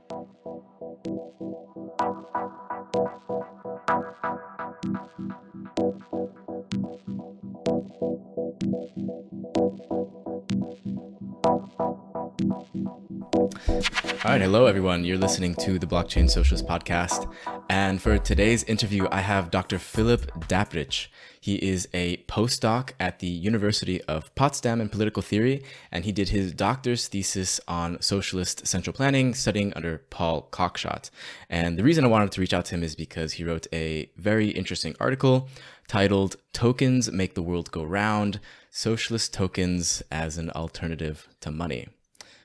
All right, hello everyone. You're listening to the Blockchain Socialist podcast. And for today's interview, I have Dr. Phillipp Dapprich. He is a postdoc at the University of Potsdam in political theory, and he did his doctor's thesis on socialist central planning, studying under Paul Cockshott. And the reason I wanted to reach out to him is because he wrote a very interesting article titled "Tokens Make the World Go Round: Socialist Tokens as an Alternative to Money."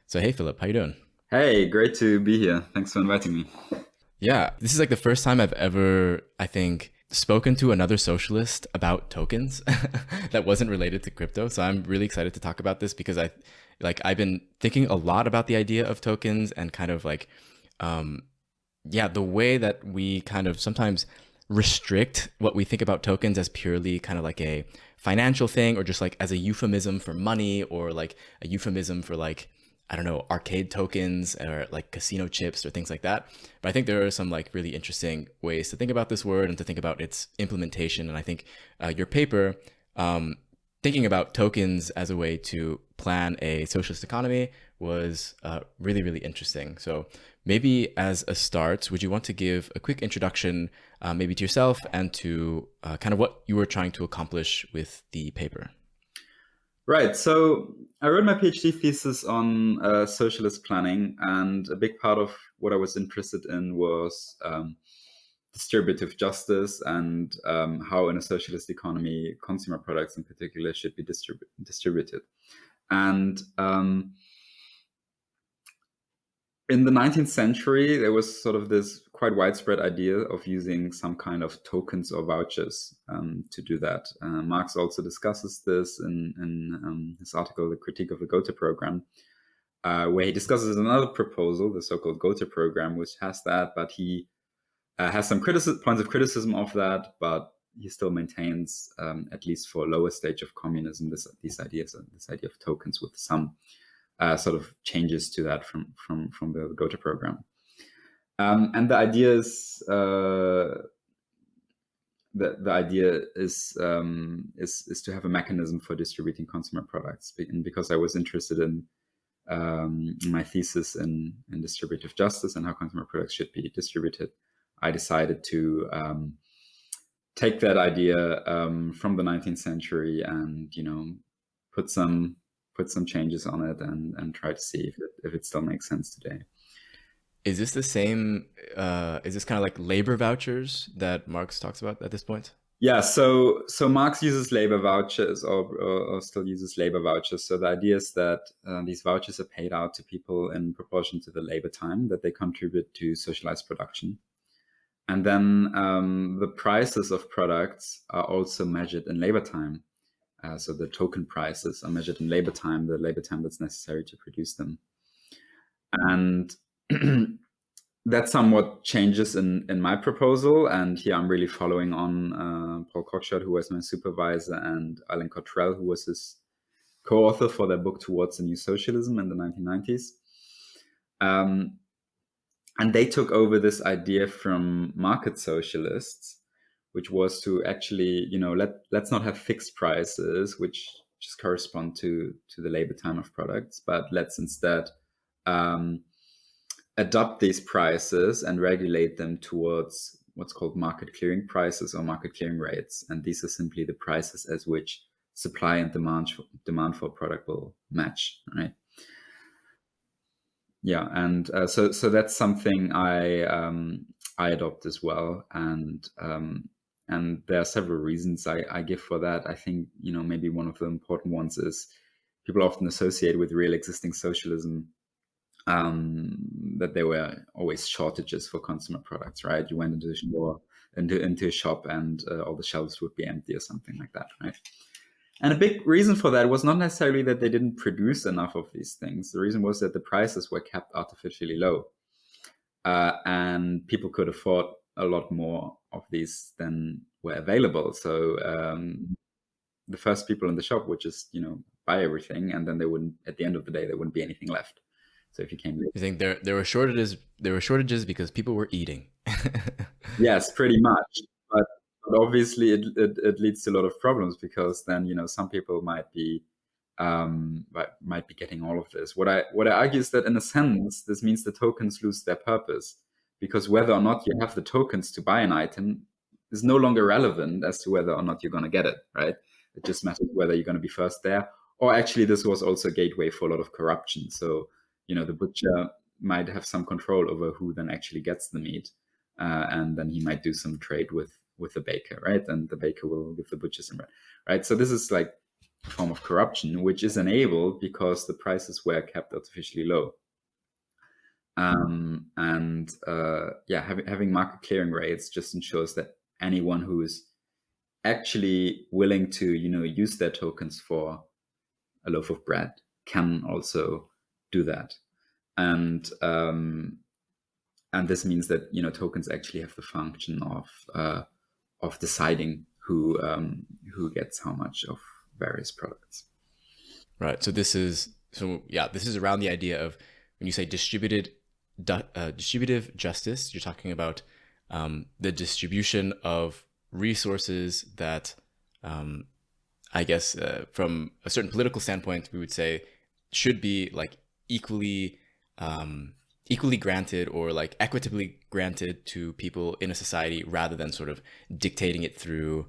So hey, Philip, how you doing? Hey, great to be here. Thanks for inviting me. Yeah, this is like the first time I've ever, I think, spoken to another socialist about tokens that wasn't related to crypto. So I'm really excited to talk about this because I've been thinking a lot about the idea of tokens and kind of like, the way that we kind of sometimes restrict what we think about tokens as purely kind of like a financial thing, or just like as a euphemism for money, or like a euphemism for like, I don't know, arcade tokens or like casino chips or things like that. But I think there are some like really interesting ways to think about this word and to think about its implementation. And I think your paper, thinking about tokens as a way to plan a socialist economy, was really, really interesting. So maybe as a start, would you want to give a quick introduction maybe to yourself and to kind of what you were trying to accomplish with the paper? Right. So I wrote my PhD thesis on socialist planning, and a big part of what I was interested in was distributive justice and how in a socialist economy, consumer products in particular should be distributed. And in the 19th century, there was sort of this quite widespread idea of using some kind of tokens or vouchers to do that. Marx also discusses this in his article, The Critique of the Gotha Program, where he discusses another proposal, the so-called Gotha Program, which has that, but he has some points of criticism of that, but he still maintains, at least for a lower stage of communism, this idea of tokens with some sort of changes to that from the Gotha Program. And the idea is is to have a mechanism for distributing consumer products. And because I was interested in my thesis in distributive justice and how consumer products should be distributed, I decided to take that idea from the 19th century and put some changes on it and try to see if it still makes sense today. Is this the same? Is this kind of like labor vouchers that Marx talks about at this point? Yeah, so Marx uses labor vouchers or still uses labor vouchers. So the idea is that these vouchers are paid out to people in proportion to the labor time that they contribute to socialized production. And then the prices of products are also measured in labor time. So the token prices are measured in labor time, the labor time that's necessary to produce them. And that somewhat changes in my proposal. And here I'm really following on Paul Cockshott, who was my supervisor, and Alan Cottrell, who was his co-author for their book Towards a New Socialism in the 1990s. And they took over this idea from market socialists, which was to actually, let's not have fixed prices, which just correspond to the labor time of products, but let's instead adopt these prices and regulate them towards what's called market clearing prices or market clearing rates. And these are simply the prices as which supply and demand for a product will match, right? Yeah, and so that's something I adopt as well, and there are several reasons I give for that. I think maybe one of the important ones is people often associate with real existing socialism that there were always shortages for consumer products, right? You went into a store, into a shop, and all the shelves would be empty or something like that, right? And a big reason for that was not necessarily that they didn't produce enough of these things. The reason was that the prices were kept artificially low. And people could afford a lot more of these than were available. So the first people in the shop would just, buy everything. And then they wouldn't, at the end of the day, there wouldn't be anything left. So if you came late. You think there were shortages there were shortages because people were eating. Yes, pretty much. But obviously, it leads to a lot of problems, because then some people might be getting all of this. What I argue is that in a sense, this means the tokens lose their purpose, because whether or not you have the tokens to buy an item is no longer relevant as to whether or not you're going to get it, right? It just matters whether you're going to be first there. Or actually, this was also a gateway for a lot of corruption. So, the butcher might have some control over who then actually gets the meat. And then he might do some trade with the baker, right? And the baker will give the butcher some bread, right? So this is like a form of corruption, which is enabled because the prices were kept artificially low. Having market clearing rates just ensures that anyone who is actually willing to, use their tokens for a loaf of bread can also do that. And this means that tokens actually have the function of deciding who gets how much of various products. Right. So this is around the idea of, when you say distributive justice, you're talking about the distribution of resources that, I guess, from a certain political standpoint, we would say should be like equally granted, or like equitably granted to people in a society, rather than sort of dictating it through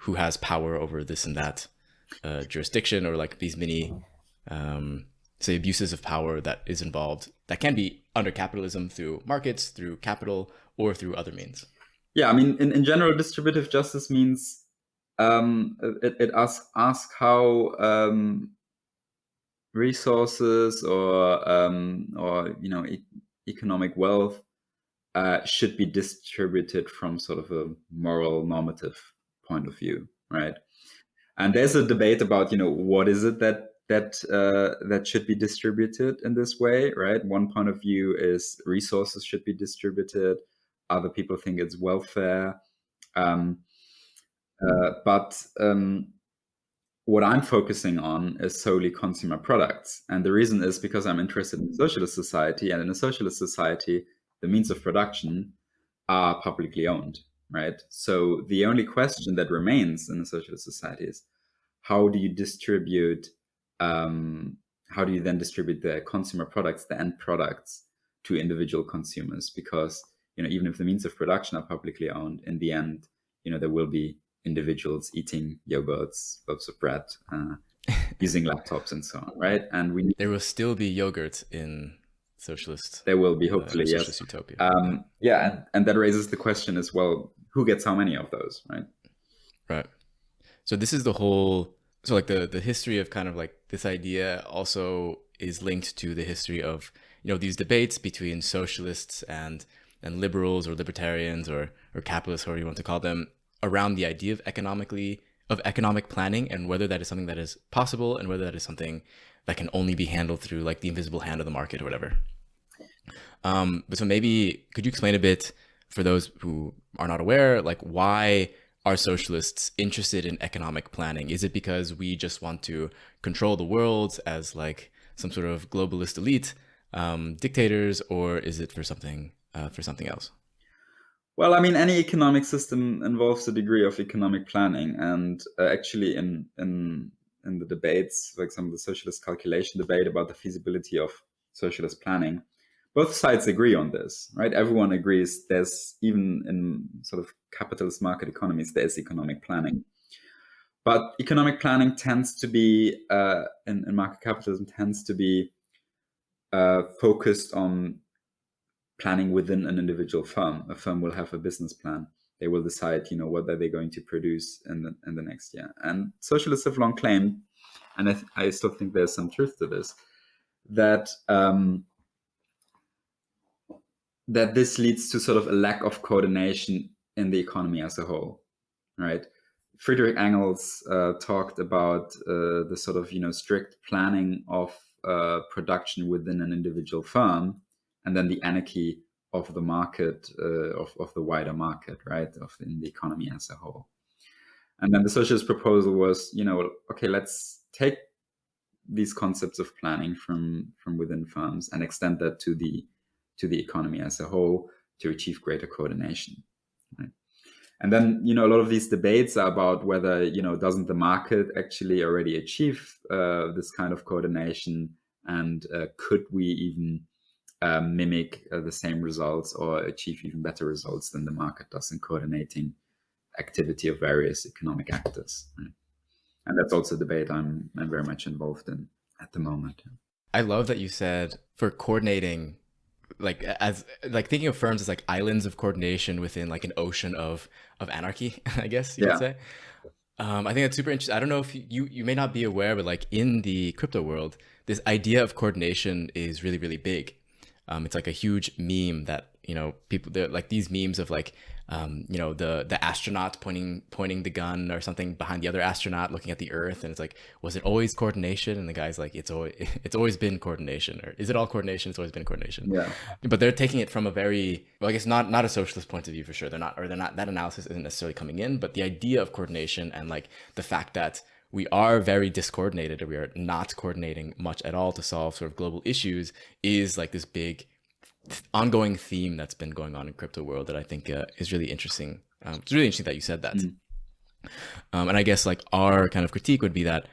who has power over this and that jurisdiction, or like these many say abuses of power that is involved, that can be under capitalism through markets, through capital, or through other means. Yeah, I mean, in general, distributive justice means it asks how resources or economic wealth should be distributed from sort of a moral normative point of view, right? And there's a debate about what is it that should be distributed in this way, right? One point of view is resources should be distributed. Other people think it's welfare. But what I'm focusing on is solely consumer products. And the reason is because I'm interested in socialist society, and in a socialist society, the means of production are publicly owned, right? So the only question that remains in a socialist society is, how do you then distribute the consumer products, the end products, to individual consumers? Because even if the means of production are publicly owned, in the end, there will be individuals eating yogurts, loaves of bread, using laptops, and so on, right? And there will still be yogurt in socialist. There will be, hopefully, socialist yes. Utopia. And that raises the question as well: who gets how many of those, right? Right. So this is the whole. So like the history of kind of like this idea also is linked to the history of these debates between socialists and liberals, or libertarians, or capitalists, however you want to call them, around the idea of economic planning, and whether that is something that is possible, and whether that is something that can only be handled through like the invisible hand of the market or whatever. But so maybe could you explain a bit, for those who are not aware, like why are socialists interested in economic planning? Is it because we just want to control the world as like some sort of globalist elite, dictators, or is it for something else? Well, I mean, any economic system involves a degree of economic planning, and actually, in the debates, like some of the socialist calculation debate about the feasibility of socialist planning, both sides agree on this, right? Everyone agrees there's, even in sort of capitalist market economies, there's economic planning. But economic planning tends to be, in market capitalism, tends to be focused on planning within an individual firm. A firm will have a business plan. They will decide, what are they going to produce in the next year. And socialists have long claimed, and I still think there's some truth to this, that that this leads to sort of a lack of coordination in the economy as a whole, right? Friedrich Engels talked about the sort of strict planning of production within an individual firm, and then the anarchy of the market, of the wider market, right, in the economy as a whole. And then the socialist proposal was, okay, let's take these concepts of planning from within firms and extend that to the to the economy as a whole to achieve greater coordination. Right? And then, a lot of these debates are about whether, doesn't the market actually already achieve this kind of coordination, and could we even mimic the same results or achieve even better results than the market does in coordinating activity of various economic actors. Right? And that's also a debate I'm very much involved in at the moment. I love that you said for coordinating, like as like thinking of firms as like islands of coordination within like an ocean of anarchy, I guess you could say. I think that's super interesting. I don't know if you may not be aware, but like in the crypto world, this idea of coordination is really, really big. It's like a huge meme that, people, they're like these memes of like, the astronaut pointing the gun or something behind the other astronaut looking at the earth. And it's like, was it always coordination? And the guy's like, it's always been coordination. Or is it all coordination? It's always been coordination. Yeah. But they're taking it from a very, well, I guess not a socialist point of view for sure. They're not, that analysis isn't necessarily coming in, but the idea of coordination and like the fact that we are very discoordinated, or we are not coordinating much at all to solve sort of global issues, is like this big ongoing theme that's been going on in crypto world that I think is really interesting. It's really interesting that you said that. And I guess like our kind of critique would be that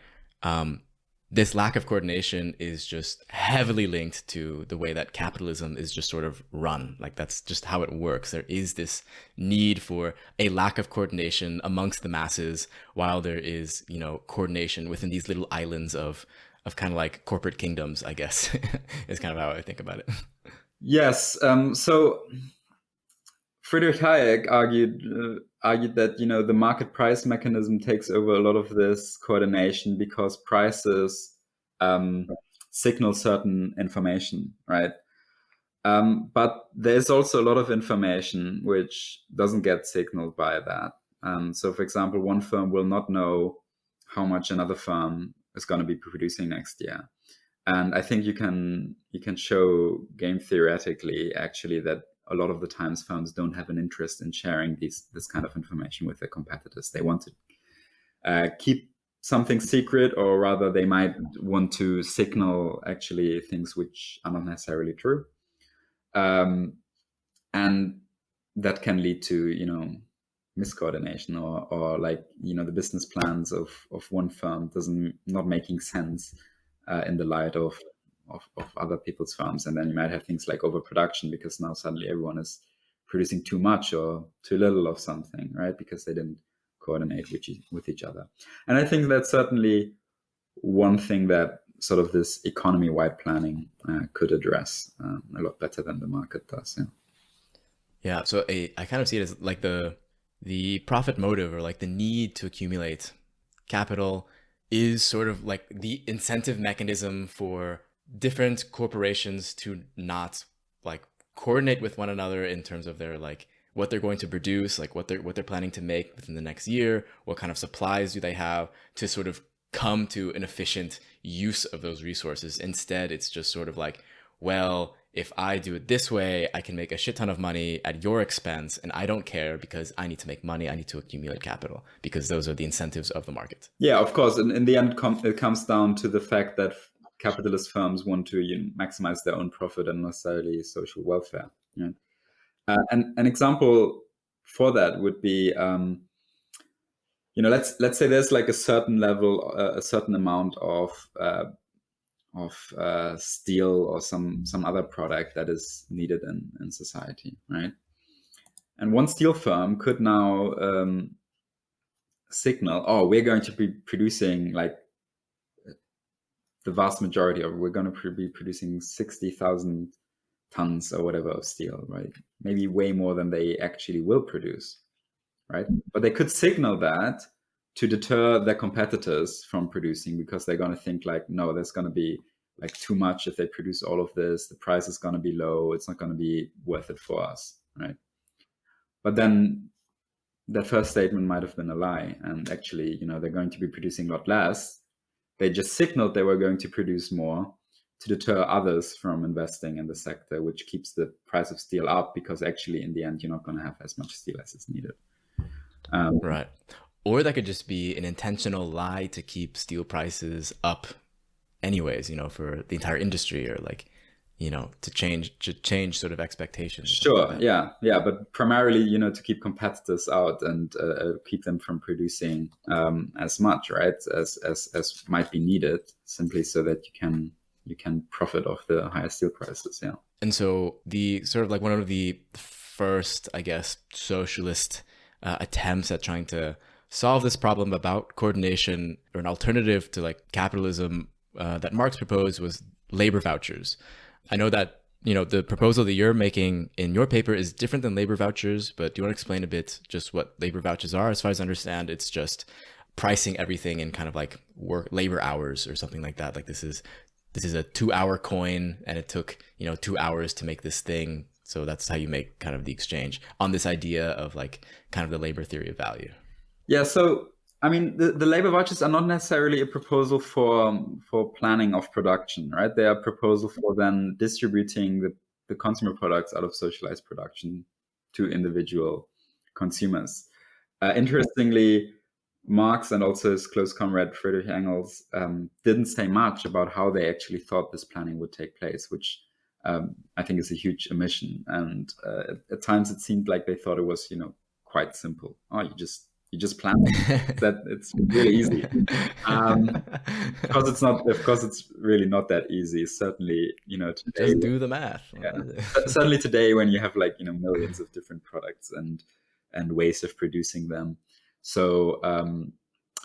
this lack of coordination is just heavily linked to the way that capitalism is just sort of run. Like that's just how it works. There is this need for a lack of coordination amongst the masses, while there is, coordination within these little islands of kind of like corporate kingdoms, I guess, is kind of how I think about it. Yes. So Friedrich Hayek argued that the market price mechanism takes over a lot of this coordination because prices signal certain information, right? But there's also a lot of information which doesn't get signaled by that. So, for example, one firm will not know how much another firm is going to be producing next year. And I think you can show game theoretically actually that a lot of the times firms don't have an interest in sharing this kind of information with their competitors. They want to keep something secret, or rather they might want to signal actually things which are not necessarily true. And that can lead to, miscoordination or like, the business plans of one firm not making sense in the light of other people's firms. And then you might have things like overproduction, because now suddenly everyone is producing too much or too little of something, right? Because they didn't coordinate with each other. And I think that's certainly one thing that sort of this economy-wide planning could address a lot better than the market does. Yeah. So I kind of see it as like the profit motive, or like the need to accumulate capital, is sort of like the incentive mechanism for different corporations to not like coordinate with one another in terms of their like what they're going to produce, like what they're planning to make within the next year, what kind of supplies do they have, to sort of come to an efficient use of those resources. Instead, it's just sort of like, well, if I do it this way, I can make a shit ton of money at your expense, and I don't care because I need to make money. I need to accumulate capital, because those are the incentives of the market. Yeah, of course. And in the end, it comes down to the fact that capitalist firms want to maximize their own profit and not necessarily social welfare. Right? And an example for that would be, let's say there's like a certain level, a certain amount of steel or some other product that is needed in society, right? And one steel firm could now signal, oh, we're going to be producing like the vast majority of, we're going to be producing 60,000 tons or whatever of steel, right? Maybe way more than they actually will produce, right? But they could signal that to deter their competitors from producing, because they're going to think like, no, there's going to be like too much if they produce all of this. The price is going to be low. It's not going to be worth it for us, right? But then that first statement might have been a lie, and actually, they're going to be producing a lot less. They just signaled they were going to produce more to deter others from investing in the sector, which keeps the price of steel up, because actually in the end, you're not going to have as much steel as is needed. Right. Or that could just be an intentional lie to keep steel prices up anyways, for the entire industry, or like to change sort of expectations or something Sure. like that. Yeah. But primarily, to keep competitors out and keep them from producing as much, right, as might be needed, simply so that you can profit off the higher steel prices. Yeah. And so the sort of like one of the first, I guess, socialist attempts at trying to solve this problem about coordination, or an alternative to like capitalism that Marx proposed, was labor vouchers. I know that the proposal that you're making in your paper is different than labor vouchers, but do you want to explain a bit just what labor vouchers are? As far as I understand, it's just pricing everything in kind of like labor hours or something like that. Like this is a 2-hour coin, and it took 2 hours to make this thing. So that's how you make kind of the exchange on this idea of like kind of the labor theory of value. Yeah. So I mean, the labor vouchers are not necessarily a proposal for planning of production, right? They are a proposal for then distributing the consumer products out of socialized production to individual consumers. Interestingly, Marx and also his close comrade Friedrich Engels didn't say much about how they actually thought this planning would take place, which I think is a huge omission. And at times it seemed like they thought it was, quite simple. Oh, you just plan it. That it's really easy. Because it's not. Of course, it's really not that easy. Certainly, today, Just do the math. Yeah. Certainly today, when you have like millions of different products and ways of producing them. So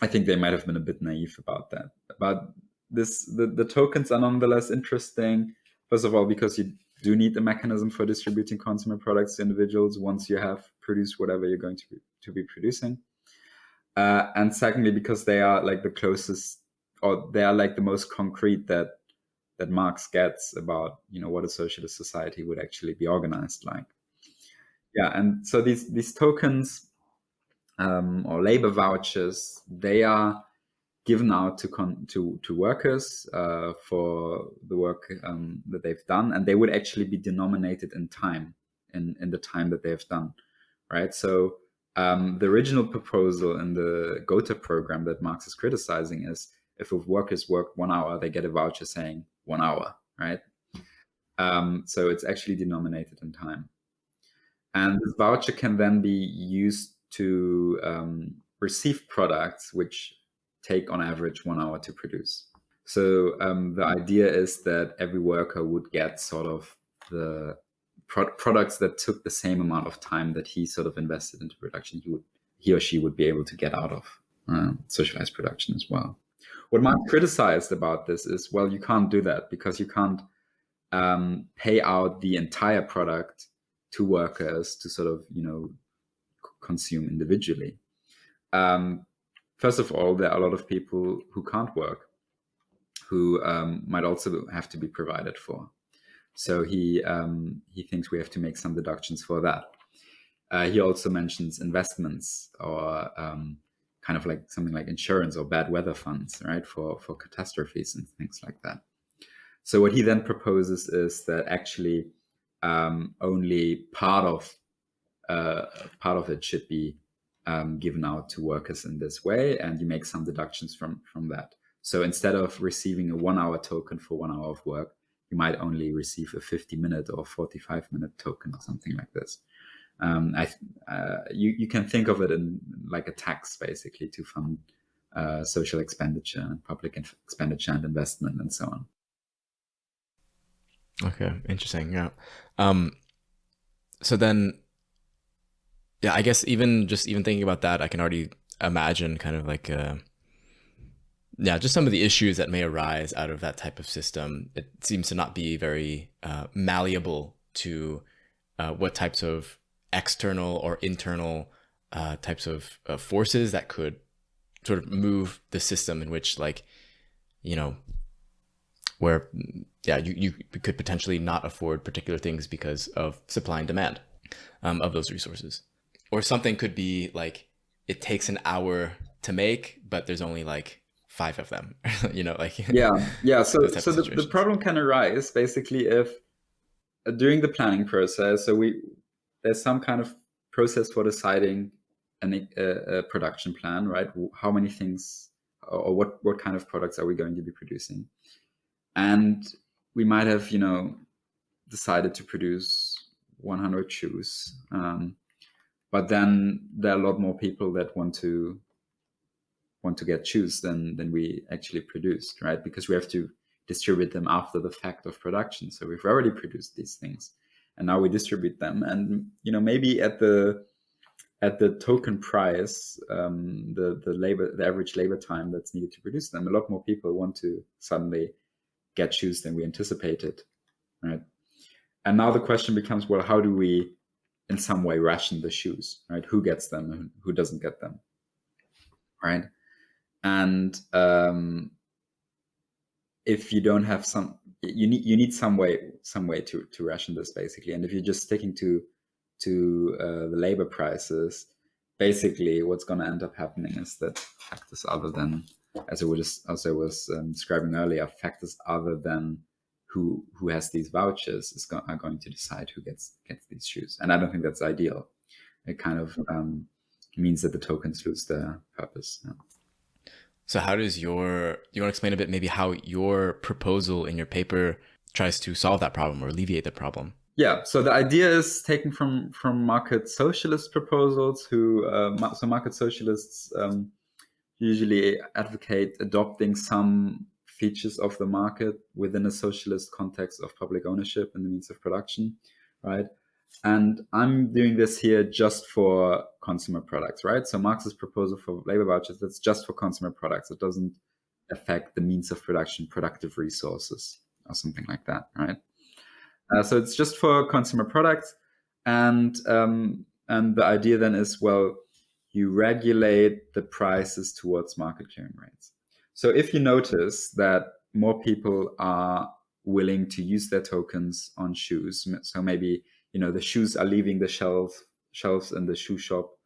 I think they might have been a bit naive about that. But the tokens are nonetheless interesting. First of all, because you do need a mechanism for distributing consumer products to individuals once you have produced whatever you're going to be producing. And secondly, because they are like the closest, or they are like the most concrete that Marx gets about what a socialist society would actually be organized like. Yeah, and so these tokens or labor vouchers, they are given out to workers for the work that they've done, and they would actually be denominated in time, in the time that they've done, right? So the original proposal in the Gotha program that Marx is criticizing is, if workers work 1 hour, they get a voucher saying 1 hour, right? So it's actually denominated in time. And this voucher can then be used to receive products which take on average 1 hour to produce. So the idea is that every worker would get sort of the products that took the same amount of time that he sort of invested into production. He or she would be able to get out of socialized production as well. What Marx criticized about this is, well, you can't do that because you can't pay out the entire product to workers to sort of consume individually. First of all, there are a lot of people who can't work, who might also have to be provided for. So he thinks we have to make some deductions for that. He also mentions investments, or kind of like something like insurance or bad weather funds, right, for catastrophes and things like that. So what he then proposes is that actually only part of it should be given out to workers in this way, and you make some deductions from that. So instead of receiving a 1 hour token for 1 hour of work, you might only receive a 50-minute or 45-minute token or something like this. You can think of it in like a tax, basically, to fund social expenditure and public expenditure and investment and so on. Okay, interesting. Yeah. So then, yeah, I guess even thinking about that, I can already imagine kind of like just some of the issues that may arise out of that type of system. It seems to not be very malleable to what types of external or internal types of forces that could sort of move the system in which, like, where you could potentially not afford particular things because of supply and demand of those resources. Or something could be like, it takes an hour to make, but there's only like 5 of them, like. Yeah. So the problem can arise basically if during the planning process, there's some kind of process for deciding a production plan, right? How many things, or what kind of products are we going to be producing? And we might have, decided to produce 100 shoes, but then there are a lot more people that want to get shoes than we actually produced, right? Because we have to distribute them after the fact of production. So we've already produced these things, and now we distribute them. And maybe at the token price, the average labor time that's needed to produce them, a lot more people want to suddenly get shoes than we anticipated, right? And now the question becomes, well, how do we in some way ration the shoes, right? Who gets them and who doesn't get them, right? And if you don't have you need some way to ration this, basically. And if you're just sticking to the labor prices, basically what's going to end up happening is that factors other than, as I was describing earlier, factors other than who has these vouchers are going to decide who gets these shoes. And I don't think that's ideal. It kind of means that the tokens lose their purpose. Yeah. So how does you want to explain a bit maybe how your proposal in your paper tries to solve that problem or alleviate the problem? Yeah, so the idea is taken from market socialist proposals. So market socialists usually advocate adopting some features of the market within a socialist context of public ownership and the means of production, right? And I'm doing this here just for consumer products, right? So Marx's proposal for labor vouchers, that's just for consumer products. It doesn't affect the means of production, productive resources, or something like that, right? So it's just for consumer products. And the idea then is, well, you regulate the prices towards market clearing rates. So if you notice that more people are willing to use their tokens on shoes, so maybe the shoes are leaving the shelves in the shoe shop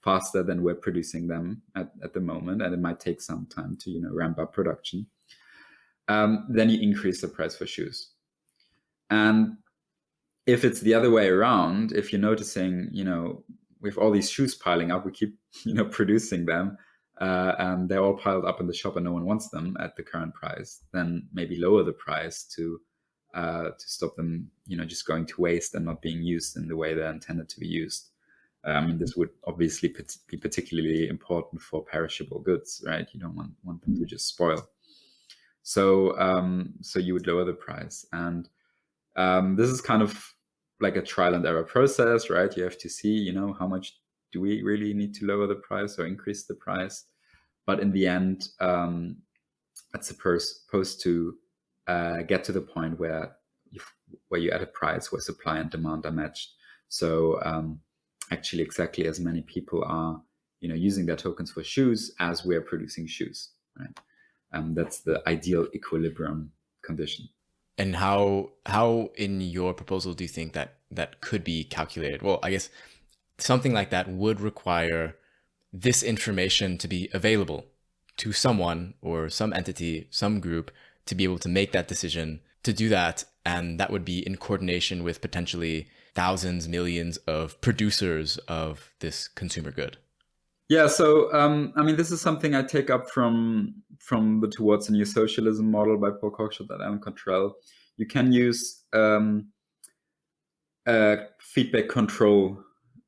faster than we're producing them at the moment, and it might take some time to ramp up production, then you increase the price for shoes. And if it's the other way around, if you're noticing with all these shoes piling up, we keep producing them, and they're all piled up in the shop and no one wants them at the current price, then maybe lower the price to stop them just going to waste and not being used in the way they're intended to be used. This would obviously be particularly important for perishable goods, right? You don't want them to just spoil. So you would lower the price, and this is kind of like a trial and error process, right? You have to see, how much do we really need to lower the price or increase the price? But in the end, it's supposed to get to the point where you add a price where supply and demand are matched. So actually, exactly as many people are, using their tokens for shoes as we're producing shoes, right? That's the ideal equilibrium condition. And how in your proposal do you think that could be calculated? Well, I guess something like that would require this information to be available to someone or some entity, some group, to be able to make that decision to do that. And that would be in coordination with potentially thousands, millions of producers of this consumer good. Yeah, so this is something I take up from the Towards a New Socialism model by Paul Cockshott and Alan Cottrell. You can use a feedback control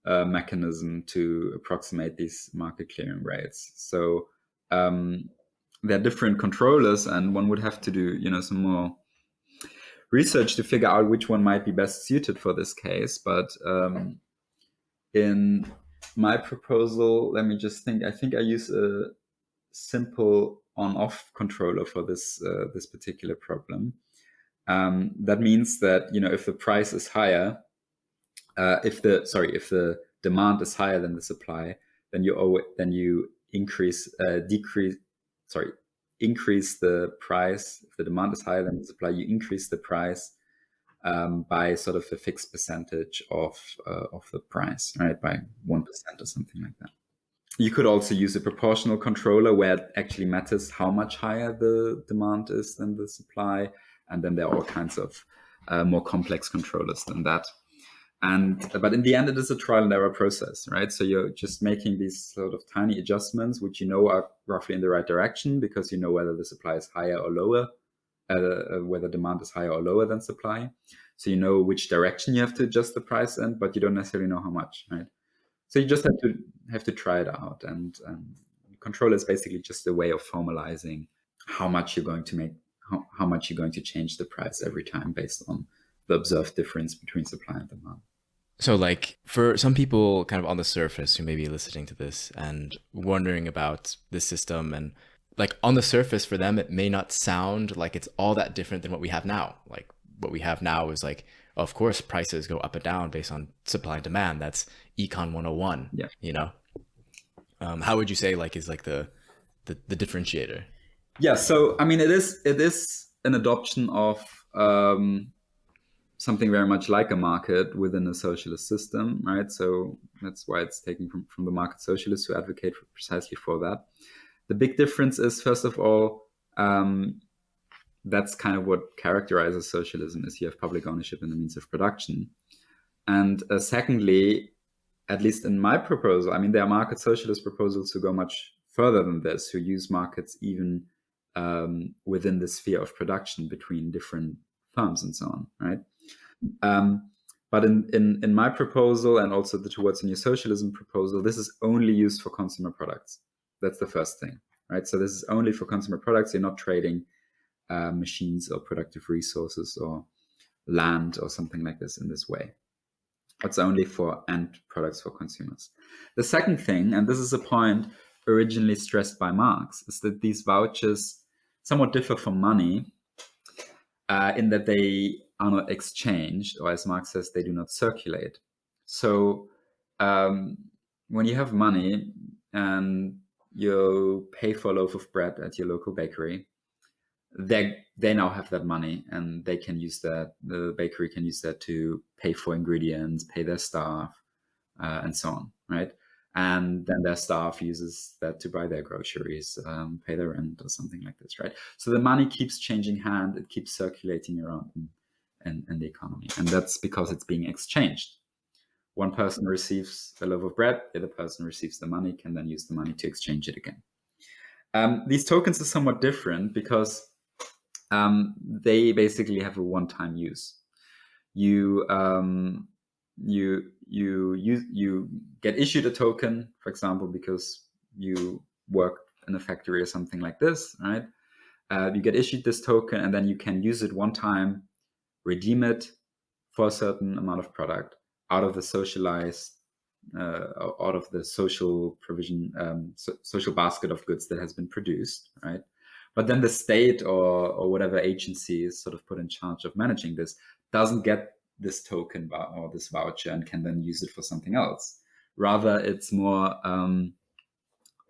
mechanism to approximate these market clearing rates. So there are different controllers, and one would have to do some more research to figure out which one might be best suited for this case. But in my proposal, let me just think. I think I use a simple on-off controller for this particular problem. That means that if the price is higher, if the demand is higher than the supply, then you increase the price. If the demand is higher than the supply, you increase the price by sort of a fixed percentage of the price, right? By 1% or something like that. You could also use a proportional controller where it actually matters how much higher the demand is than the supply. And then there are all kinds of more complex controllers than that. But in the end, it is a trial and error process, right? So you're just making these sort of tiny adjustments, which are roughly in the right direction, because you know whether the supply is higher or lower, whether demand is higher or lower than supply. So you know which direction you have to adjust the price in, but you don't necessarily know how much, right? So you just have to try it out, and control is basically just a way of formalizing how much you're going to make, how much you're going to change the price every time based on the observed difference between supply and demand. So like for some people kind of on the surface who may be listening to this and wondering about this system, and like on the surface for them, it may not sound like it's all that different than what we have now. Like what we have now is like, of course, prices go up and down based on supply and demand. That's Econ 101, Yeah. you know? How would you say like is like the differentiator? Yeah. So, I mean, it is an adoption of something very much like a market within a socialist system, right? So that's why it's taken from the market socialists who advocate precisely for that. The big difference is, first of all, that's kind of what characterizes socialism, is you have public ownership in the means of production. And secondly, at least in my proposal, I mean, there are market socialist proposals who go much further than this, who use markets even within the sphere of production between different firms and so on, right? But in my proposal, and also towards the new socialism proposal, this is only used for consumer products. That's the first thing, right? So this is only for consumer products. You're not trading machines or productive resources or land or something like this in this way. It's only for end products for consumers. The second thing, and this is a point originally stressed by Marx, is that these vouchers somewhat differ from money in that they are not exchanged, or as Marx says, they do not circulate. So when you have money and you pay for a loaf of bread at your local bakery, they now have that money, and they can use that. The bakery can use that to pay for ingredients, pay their staff, and so on, right? And then their staff uses that to buy their groceries, pay their rent, or something like this, right? So the money keeps changing hand; it keeps circulating around in the economy, and that's because it's being exchanged. One person receives a loaf of bread, the other person receives the money, can then use the money to exchange it again. These tokens are somewhat different because they basically have a one-time use. You get issued a token, for example, because you work in a factory or something like this, right? You get issued this token, and then you can use it one time, redeem it for a certain amount of product out of the socialized, out of the social provision, social basket of goods that has been produced, right? But then the state or whatever agency is sort of put in charge of managing this doesn't get this token or this voucher and can then use it for something else. Rather, it's more,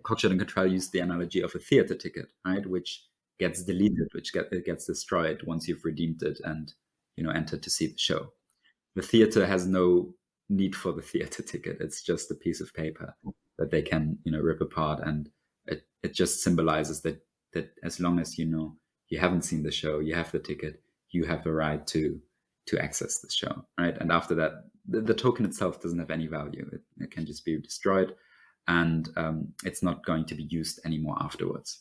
Cockshott and Cottrell used the analogy of a theater ticket, right? Which gets deleted, it gets destroyed once you've redeemed it and entered to see the show. The theater has no need for the theater ticket. It's just a piece of paper that they can rip apart, and it just symbolizes that as long as you haven't seen the show, you have the ticket, you have the right to access the show, right? And after that, the token itself doesn't have any value. It can just be destroyed, and it's not going to be used anymore afterwards.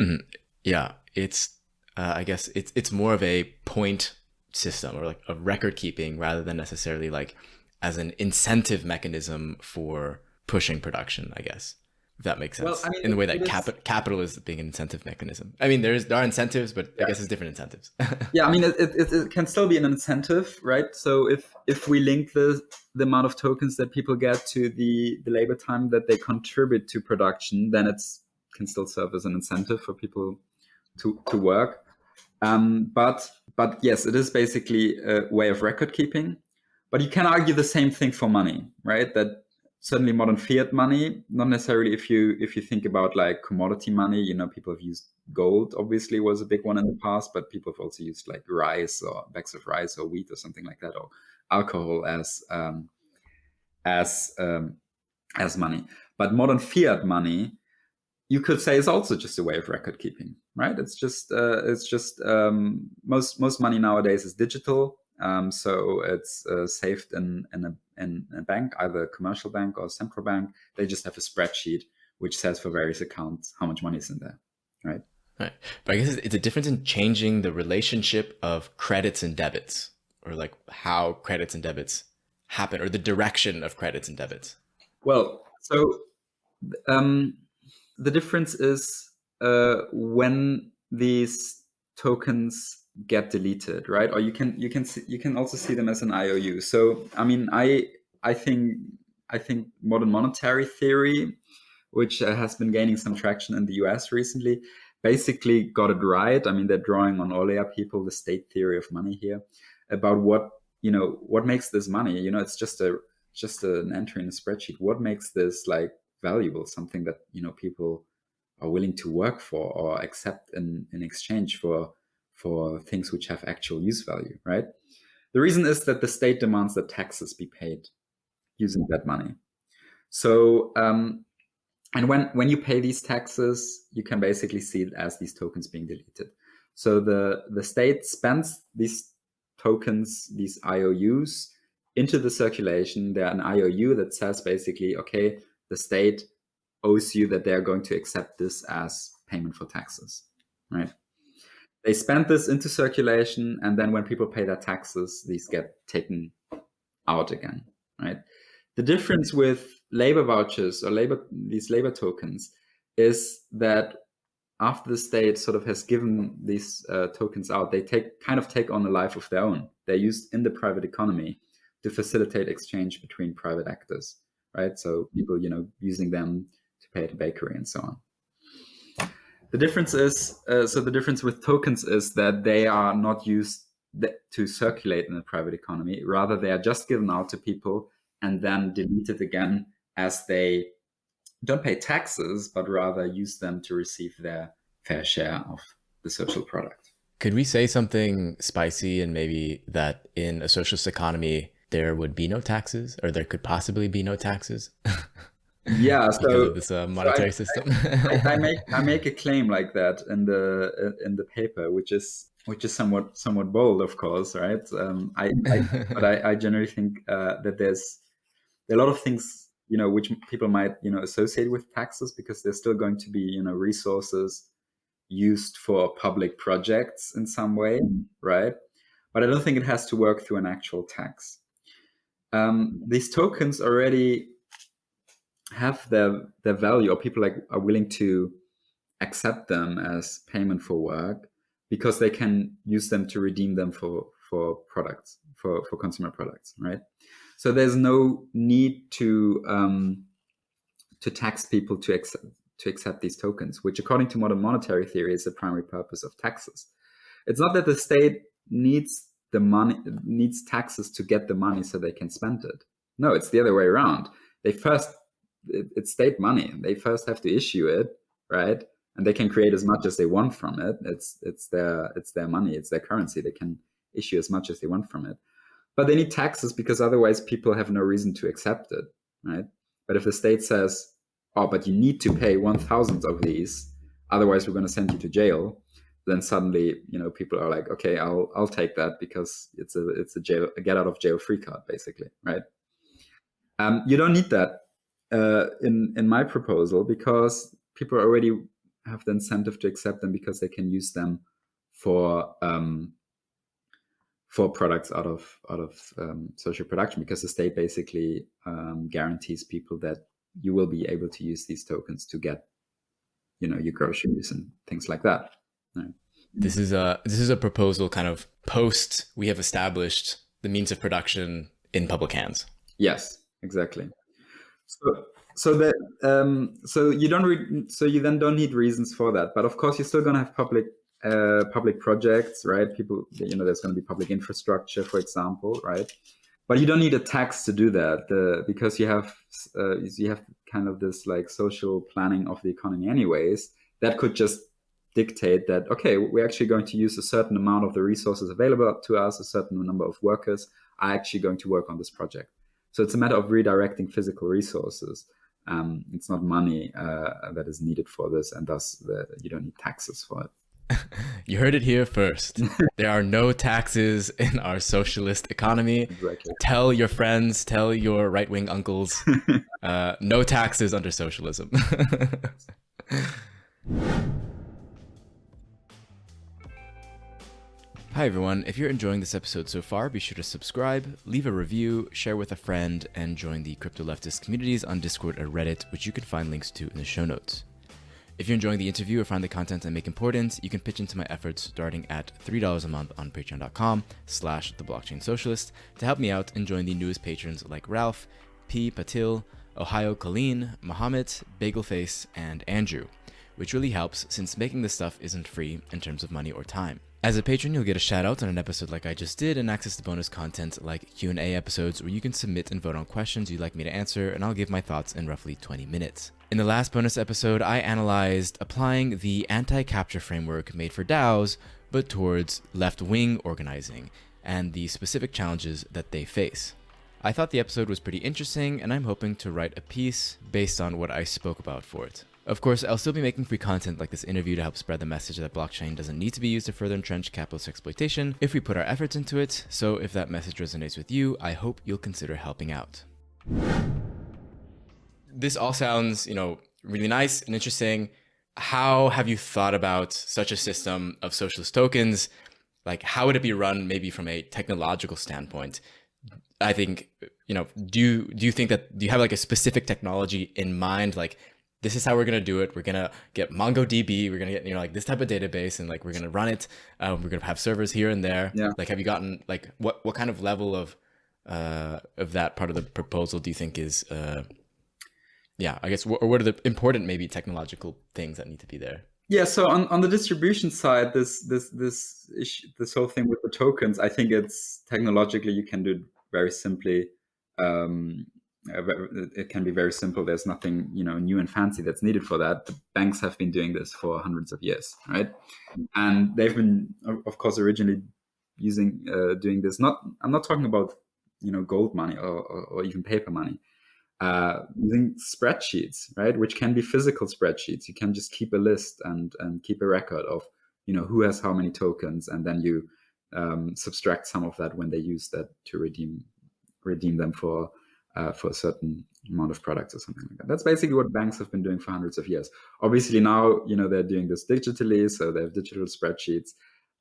Mm-hmm. Yeah, it's I guess it's more of a point system, or like a record keeping, rather than necessarily like as an incentive mechanism for pushing production, I guess, if that makes sense. Well, I mean, in the way that capital is the big incentive mechanism. I mean, there are incentives, but I guess it's different incentives. Yeah, I mean, it can still be an incentive, right? So if we link the amount of tokens that people get to the labor time that they contribute to production, then it can still serve as an incentive for people to work. But yes, it is basically a way of record keeping. But you can argue the same thing for money, right? That certainly modern fiat money, not necessarily if you think about like commodity money, people have used gold, obviously was a big one in the past, but people have also used like rice or bags of rice or wheat or something like that, or alcohol as money. But modern fiat money, you could say, is also just a way of record keeping, right? It's just most money nowadays is digital. So it's saved in a bank, either a commercial bank or a central bank. They just have a spreadsheet which says for various accounts how much money is in there, right? Right. But I guess it's a difference in changing the relationship of credits and debits. or like how credits and debits happen, or the direction of credits and debits? Well, so the difference is when these tokens get deleted, right? Or you can also see them as an IOU. So I mean, I think modern monetary theory, which has been gaining some traction in the US recently, basically got it right. I mean, they're drawing on earlier people, the state theory of money here, about what makes this money. It's just an entry in a spreadsheet. What makes this like valuable? Something that people are willing to work for or accept in exchange for things which have actual use value, right? The reason is that the state demands that taxes be paid using that money. So and when you pay these taxes, you can basically see it as these tokens being deleted. So the state spends these tokens, these IOUs, into the circulation. They're an IOU that says basically, okay, the state owes you that they're going to accept this as payment for taxes, right? They spend this into circulation, and then when people pay their taxes, these get taken out again, right? The difference with labor vouchers or these labor tokens is that after the state sort of has given these tokens out, they take on a life of their own. They're used in the private economy to facilitate exchange between private actors, right? So people, using them to pay at a bakery and so on. The difference is, the difference with tokens is that they are not used to circulate in the private economy. Rather, they are just given out to people and then deleted again as they don't pay taxes, but rather use them to receive their fair share of the social product. Could we say something spicy and maybe that in a socialist economy, there would be no taxes, or there could possibly be no taxes? Yeah, because of this monetary system. I make a claim like that in the paper, which is somewhat bold, of course, right? But I generally think that there are a lot of things which people might associate with taxes, because there's still going to be resources used for public projects in some way, right? But I don't think it has to work through an actual tax. These tokens already have their value, or people are willing to accept them as payment for work, because they can use them to redeem them for products, for consumer products, right? So there's no need to tax people to accept these tokens, which according to modern monetary theory is the primary purpose of taxes. It's not that the state needs taxes to get the money so they can spend it. No, it's the other way around. It's state money. They first have to issue it, right? And they can create as much as they want from it. It's their money. It's their currency. They can issue as much as they want from it. But they need taxes, because otherwise people have no reason to accept it, right? But if the state says, oh, but you need to pay 1,000 of these, otherwise we're going to send you to jail, then suddenly people are like, okay, I'll take that, because it's a get out of jail free card, basically, right? You don't need that in my proposal, because people already have the incentive to accept them, because they can use them for products out of social production, because the state basically guarantees people that you will be able to use these tokens to get your groceries and things like that. Right. This is a proposal kind of post we have established the means of production in public hands. Yes, exactly. So you then don't need reasons for that, but of course you're still going to have public projects, right? People, there's going to be public infrastructure, for example, right? But you don't need a tax to do that, because you have kind of this like social planning of the economy anyways, that could just dictate that, okay, we're actually going to use a certain amount of the resources available to us, a certain number of workers are actually going to work on this project. So it's a matter of redirecting physical resources. It's not money that is needed for this, and thus you don't need taxes for it. You heard it here first. There are no taxes in our socialist economy. Exactly. Tell your friends, tell your right-wing uncles, no taxes under socialism. Hi everyone, if you're enjoying this episode so far, be sure to subscribe, leave a review, share with a friend, and join the crypto leftist communities on Discord or Reddit, which you can find links to in the show notes. If you're enjoying the interview or find the content I make important, you can pitch into my efforts starting at $3 a month on patreon.com/theblockchainsocialist to help me out and join the newest patrons like Ralph, P. Patil, Ohio Colleen, Mohammed, Bagelface, and Andrew, which really helps since making this stuff isn't free in terms of money or time. As a patron, you'll get a shout out on an episode like I just did and access to bonus content like Q&A episodes where you can submit and vote on questions you'd like me to answer, and I'll give my thoughts in roughly 20 minutes. In the last bonus episode, I analyzed applying the anti-capture framework made for DAOs, but towards left-wing organizing and the specific challenges that they face. I thought the episode was pretty interesting, and I'm hoping to write a piece based on what I spoke about for it. Of course, I'll still be making free content like this interview to help spread the message that blockchain doesn't need to be used to further entrench capitalist exploitation if we put our efforts into it, so if that message resonates with you, I hope you'll consider helping out. This all sounds, really nice and interesting. How have you thought about such a system of socialist tokens? Like, how would it be run maybe from a technological standpoint? I think, do you think that, do you have like a specific technology in mind? Like, this is how we're going to do it. We're going to get MongoDB. We're going to get, like this type of database, and like, we're going to run it. We're going to have servers here and there. Yeah. Like, have you gotten like, what kind of level of that part of the proposal do you think is, I guess, or what are the important maybe technological things that need to be there? Yeah, so on the distribution side, this whole thing with the tokens, I think it's technologically you can do it very simply. It can be very simple. There's nothing new and fancy that's needed for that. The banks have been doing this for hundreds of years, right? And they've been, of course, originally doing this. I'm not talking about gold money or even paper money. Using spreadsheets, right? Which can be physical spreadsheets. You can just keep a list and keep a record of, who has how many tokens, and then you subtract some of that when they use that to redeem them for a certain amount of products or something like that. That's basically what banks have been doing for hundreds of years. Obviously now, they're doing this digitally, so they have digital spreadsheets.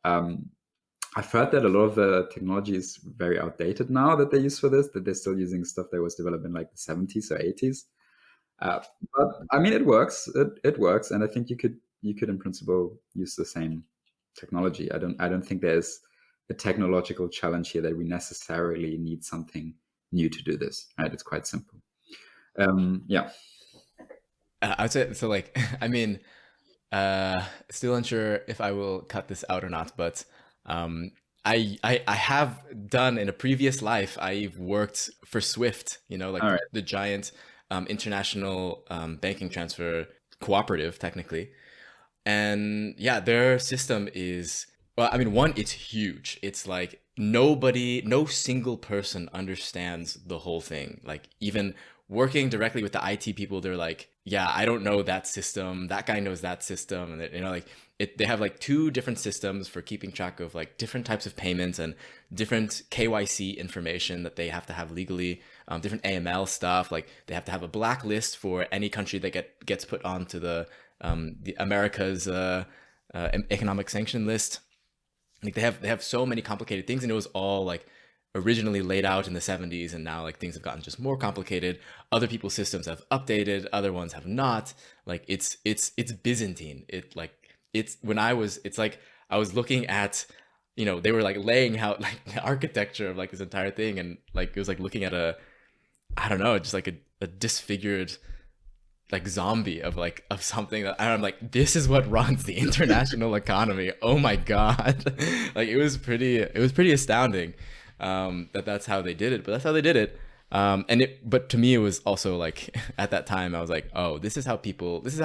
I've heard that a lot of the technology is very outdated now that they use for this, that they're still using stuff that was developed in like the 70s or 80s. But I mean, it works. It works. And I think you could in principle use the same technology. I don't think there's a technological challenge here that we necessarily need something new to do this, right? It's quite simple. Yeah. I'd say, so like, I mean, still unsure if I will cut this out or not, but I have done in a previous life, I've worked for SWIFT, Right. the giant international banking transfer cooperative, technically. And yeah, their system is, well, I mean, one, it's huge. It's like no single person understands the whole thing. Like, even working directly with the IT people, they're like, yeah, I don't know that system. That guy knows that system. And they have like two different systems for keeping track of like different types of payments and different KYC information that they have to have legally, different AML stuff. Like, they have to have a blacklist for any country that gets put onto the America's economic sanction list. Like, they have so many complicated things, and it was all like originally laid out in the 70s, and now like things have gotten just more complicated. Other people's systems have updated, other ones have not. Like, it's Byzantine. It's like I was looking at, they were like laying out like the architecture of like this entire thing, and like it was like looking at just like a disfigured like zombie of something that, and I'm like, this is what runs the international economy. Oh my God. Like, it was pretty astounding that's how they did it, but that's how they did it. But to me, it was also like, at that time, I was like, oh, this is how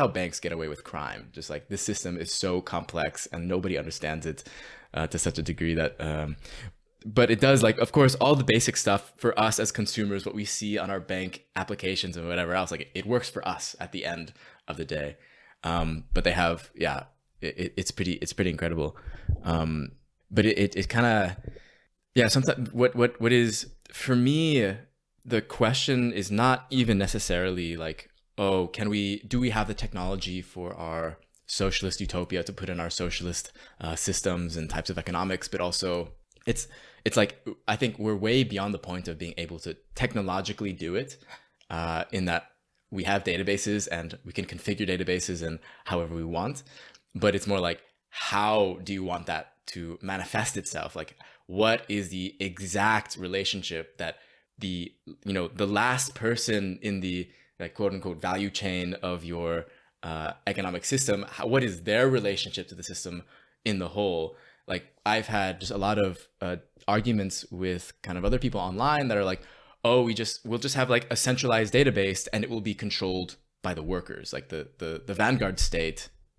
banks get away with crime. Just like, this system is so complex and nobody understands it to such a degree that, but it does, like, of course, all the basic stuff for us as consumers, what we see on our bank applications and whatever else, like, it works for us at the end of the day. But they have, it's pretty incredible. But it kind of, sometimes what is, for me, the question is not even necessarily like, oh, do we have the technology for our socialist utopia to put in our socialist systems and types of economics, but also it's like, I think we're way beyond the point of being able to technologically do it, in that we have databases and we can configure databases and however we want, but it's more like, how do you want that to manifest itself? Like, what is the exact relationship that the last person in the, like, quote unquote value chain of your economic system, what is their relationship to the system in the whole? Like, I've had just a lot of arguments with kind of other people online that are like, oh, we'll just have like a centralized database and it will be controlled by the workers. Like the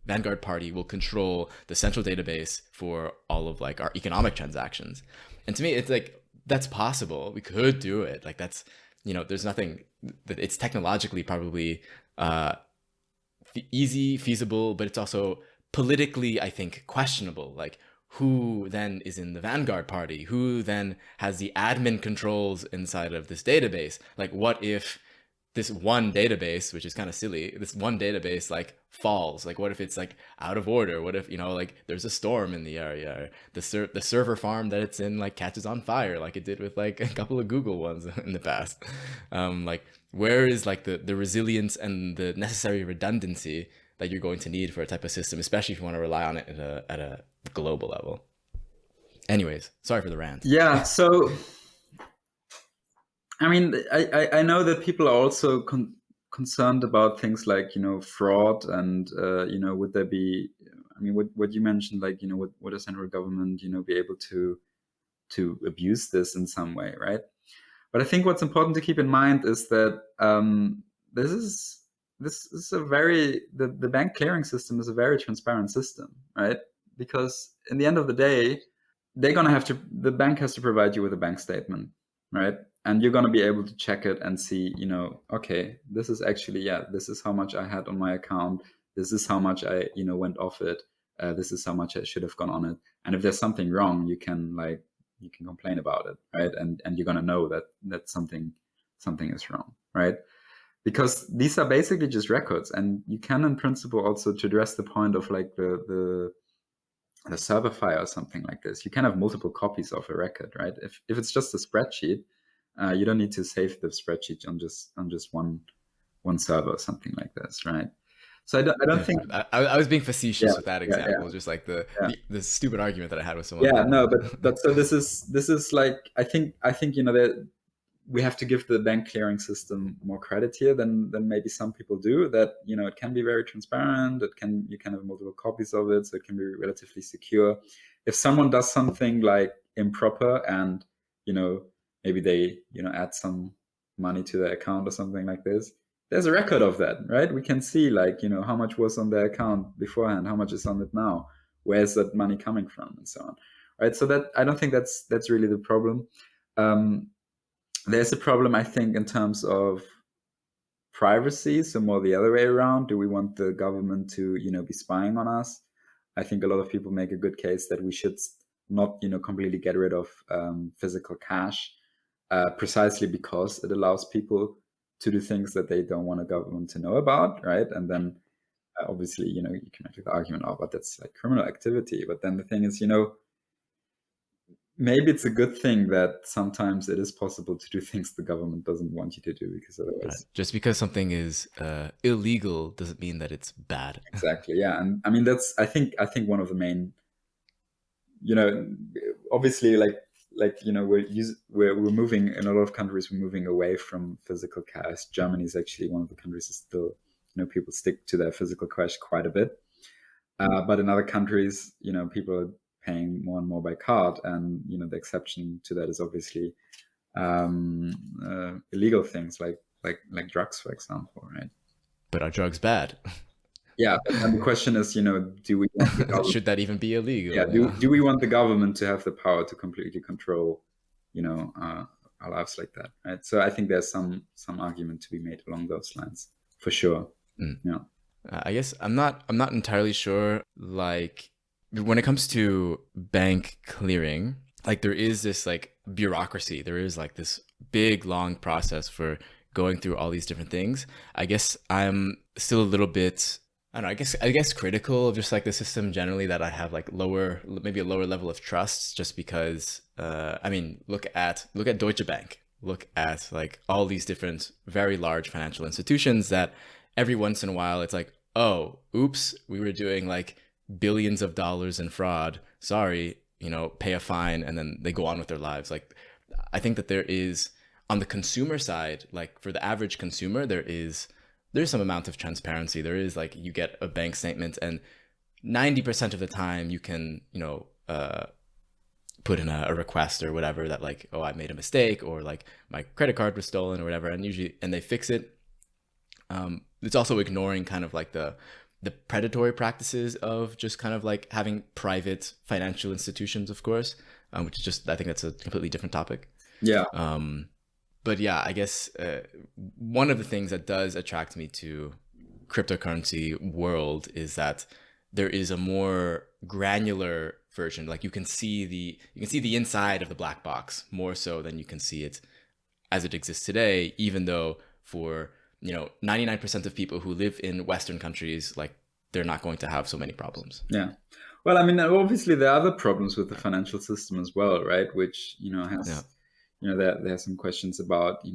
Vanguard party will control the central database for all of like our economic transactions. And to me, it's like, that's possible. We could do it. Like, that's, there's nothing that it's technologically probably easy, feasible, but it's also politically, I think, questionable. Like, who then is in the Vanguard party? Who then has the admin controls inside of this database? Like, what if this one database, which is kind of silly, this one database like falls? Like, what if it's like out of order? What if, like, there's a storm in the area, or the server farm that it's in like catches on fire, like it did with like a couple of Google ones in the past? Like, where is like the resilience and the necessary redundancy that you're going to need for a type of system, especially if you want to rely on it at a global level? Anyways, sorry for the rant. Yeah. So, I mean, I know that people are also concerned about things like, fraud and, would there be, I mean, what you mentioned, like, would a central government, be able to abuse this in some way, right? But I think what's important to keep in mind is that this is a very, the bank clearing system is a very transparent system, right? Because in the end of the day, the bank has to provide you with a bank statement, right? And you're going to be able to check it and see, okay, this is actually, this is how much I had on my account. This is how much I, went off it. This is how much I should have gone on it. And if there's something wrong, you can complain about it, right? And you're going to know that something is wrong, right? Because these are basically just records, and you can, in principle, also, to address the point of like the server file or something like this, you can have multiple copies of a record, right? If it's just a spreadsheet, you don't need to save the spreadsheet on just one server or something like this, right? So I don't think I was being facetious with that example, just like the stupid argument that I had with someone. Yeah, no, but so this is like, I think that we have to give the bank clearing system more credit here than maybe some people do. That it can be very transparent. You can have multiple copies of it, so it can be relatively secure. If someone does something like improper and maybe they add some money to their account or something like this, there's a record of that, right? We can see like how much was on their account beforehand, how much is on it now, where's that money coming from, and so on, right? So that, I don't think that's really the problem. There's a problem, I think, in terms of privacy, so more the other way around. Do we want the government to be spying on us? I think a lot of people make a good case that we should not completely get rid of physical cash, precisely because it allows people to do things that they don't want a government to know about, right? And then obviously you can make the argument, oh, but that's like criminal activity. But then the thing is, maybe it's a good thing that sometimes it is possible to do things the government doesn't want you to do, because otherwise, just because something is illegal doesn't mean that it's bad. Exactly. Yeah. And I mean, that's, I think one of the main, obviously we're moving, in a lot of countries, we're moving away from physical cash. Germany is actually one of the countries that still, people stick to their physical cash quite a bit. But in other countries, people are paying more and more by card, and the exception to that is obviously illegal things like drugs, for example, right? But are drugs bad? Yeah, and the question is, do we want the government, should that even be illegal? Yeah, do we want the government to have the power to completely control, our lives like that, right? So I think there's some argument to be made along those lines, for sure. Yeah. I guess I'm not entirely sure. Like, when it comes to bank clearing, like, there is this like bureaucracy. There is like this big long process for going through all these different things. I guess I'm still a little bit I don't know, I guess critical of just like the system generally, that I have like maybe a lower level of trust, just because I mean, look at Deutsche Bank, look at like all these different very large financial institutions that every once in a while it's like, oh, oops, we were doing like billions of dollars in fraud. Sorry, pay a fine, and then they go on with their lives. Like, I think that there is, on the consumer side, like for the average consumer, there's some amount of transparency. There is like, you get a bank statement, and 90% of the time you can, put in a request or whatever, that like, oh, I made a mistake, or like my credit card was stolen or whatever, and they fix it. It's also ignoring kind of like the predatory practices of just kind of like having private financial institutions, of course, which is just, I think that's a completely different topic. Yeah. But yeah, I guess one of the things that does attract me to cryptocurrency world is that there is a more granular version. Like, you can see the inside of the black box more so than you can see it as it exists today, even though for 99% of people who live in Western countries, like, they're not going to have so many problems. Yeah. Well, I mean, obviously there are other problems with the financial system as well, right? Which, has, there are some questions about,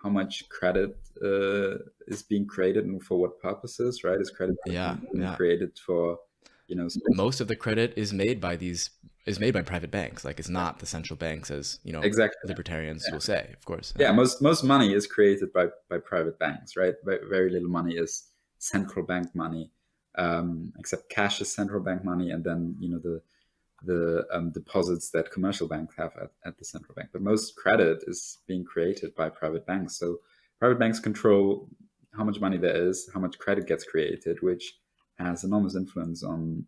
how much credit is being created and for what purposes, right? Is credit being created for, most of the credit is made by private banks. Like, it's not the central banks, as exactly. Libertarians will say, of course. Yeah, most money is created by private banks, right? Very little money is central bank money, except cash is central bank money, and then the deposits that commercial banks have at the central bank. But most credit is being created by private banks. So private banks control how much money there is, how much credit gets created, which has enormous influence on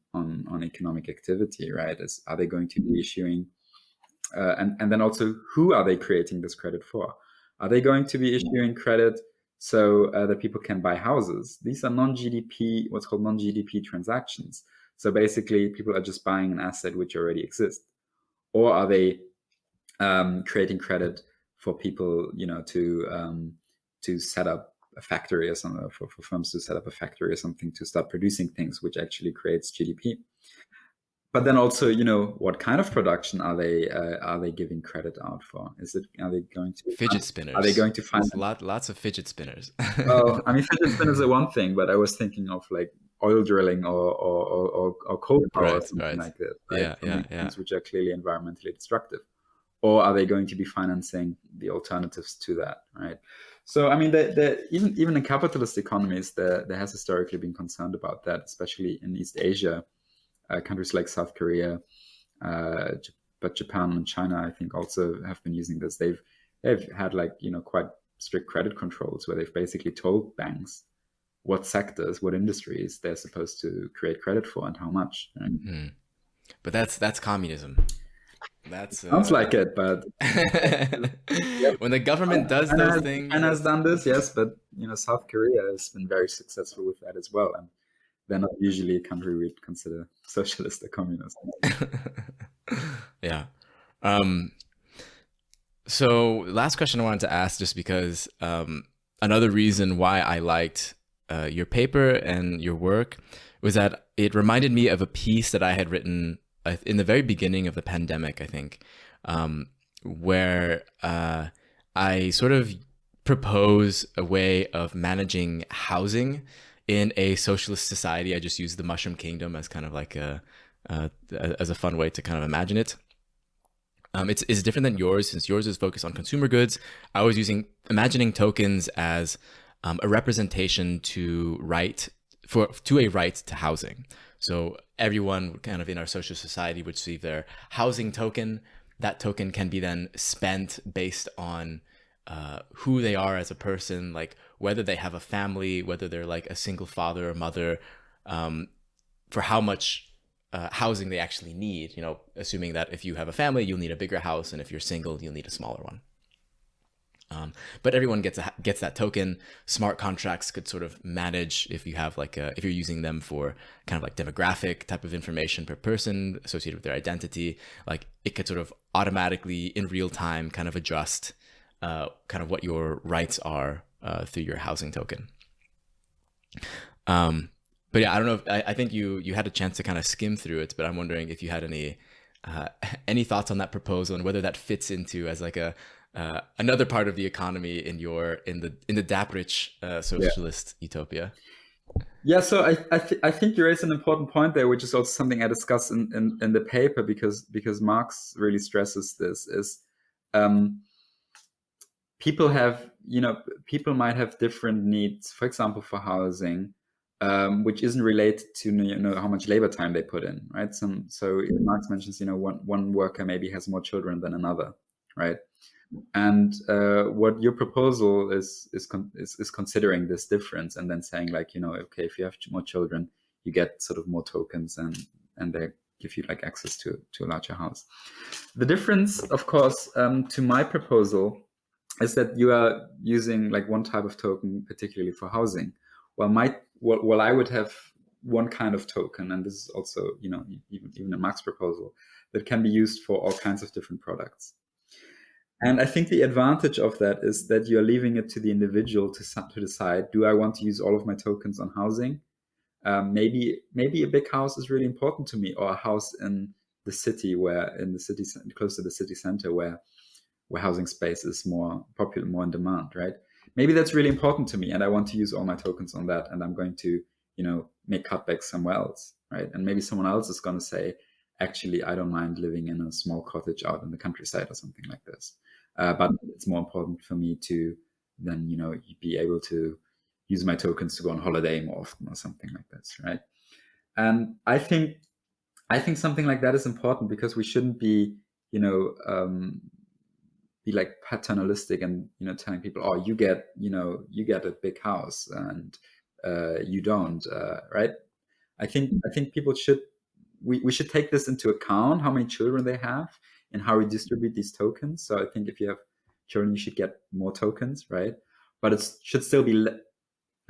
economic activity, right? Are they going to be issuing, and then also, who are they creating this credit for? Are they going to be issuing credit so that people can buy houses? These are what's called non-GDP transactions. So basically, people are just buying an asset which already exists. Or are they creating credit for people, to set up a factory or something, for firms to set up a factory or something to start producing things, which actually creates GDP. But then also, what kind of production are they giving credit out for? Are they going to fidget spinners? Are they going to find lots of fidget spinners? Well, I mean, fidget spinners are one thing, but I was thinking of like oil drilling or coal power or something like that. Right? Yeah. Things which are clearly environmentally destructive. Or are they going to be financing the alternatives to that, right? So, I mean, even in capitalist economies, there has historically been concerned about that, especially in East Asia. Countries like South Korea, but Japan and China, I think, also have been using this. They've had like quite strict credit controls, where they've basically told banks what sectors, what industries they're supposed to create credit for and how much. Right? Mm-hmm. But that's communism. That sounds like it, but when the government does those things, China has done this, yes, but South Korea has been very successful with that as well, and they're not usually a country we'd consider socialist or communist. Yeah. So last question I wanted to ask, just because another reason why I liked your paper and your work was that it reminded me of a piece that I had written in the very beginning of the pandemic, I think, where I sort of propose a way of managing housing in a socialist society. I just use the Mushroom Kingdom as kind of like as a fun way to kind of imagine it. It's different than yours, since yours is focused on consumer goods. I was imagining tokens as a representation to a right to housing. So everyone kind of in our social society would receive their housing token. That token can be then spent based on who they are as a person, like whether they have a family, whether they're like a single father or mother, for how much housing they actually need, assuming that if you have a family, you'll need a bigger house, and if you're single, you'll need a smaller one. But everyone gets that token. Smart contracts could sort of manage if you have if you're using them for kind of like demographic type of information per person associated with their identity, like it could sort of automatically in real time kind of adjust kind of what your rights are through your housing token. But yeah, I don't know. I think you had a chance to kind of skim through it, but I'm wondering if you had uh, any thoughts on that proposal and whether that fits into as like a another part of the economy in the Dapprich Yeah. socialist utopia. Yeah, so I think you raise an important point there, which is also something I discuss in the paper, because Marx really stresses this is um, people have, people might have different needs, for example, for housing, which isn't related to, how much labor time they put in, right? So Marx mentions, one worker maybe has more children than another, right? And what your proposal is considering this difference, and then saying, like, okay, if you have more children, you get sort of more tokens, and they give you like access to a larger house. The difference, of course, to my proposal is that you are using like one type of token particularly for housing. Well, I would have one kind of token, and this is also, even a Marx proposal, that can be used for all kinds of different products. And I think the advantage of that is that you're leaving it to the individual to decide: do I want to use all of my tokens on housing? Maybe a big house is really important to me, or a house in the city, close to the city center, where housing space is more popular, more in demand, right? Maybe that's really important to me, and I want to use all my tokens on that, and I'm going to, make cutbacks somewhere else, right? And maybe someone else is going to say, actually, I don't mind living in a small cottage out in the countryside or something like this. But it's more important for me to then, be able to use my tokens to go on holiday more often or something like this, right? And I think something like that is important, because we shouldn't be like paternalistic and, telling people, oh, you get a big house and you don't, right? I think people should we should take this into account, how many children they have and how we distribute these tokens. So I think if you have children, you should get more tokens, right? But it should still be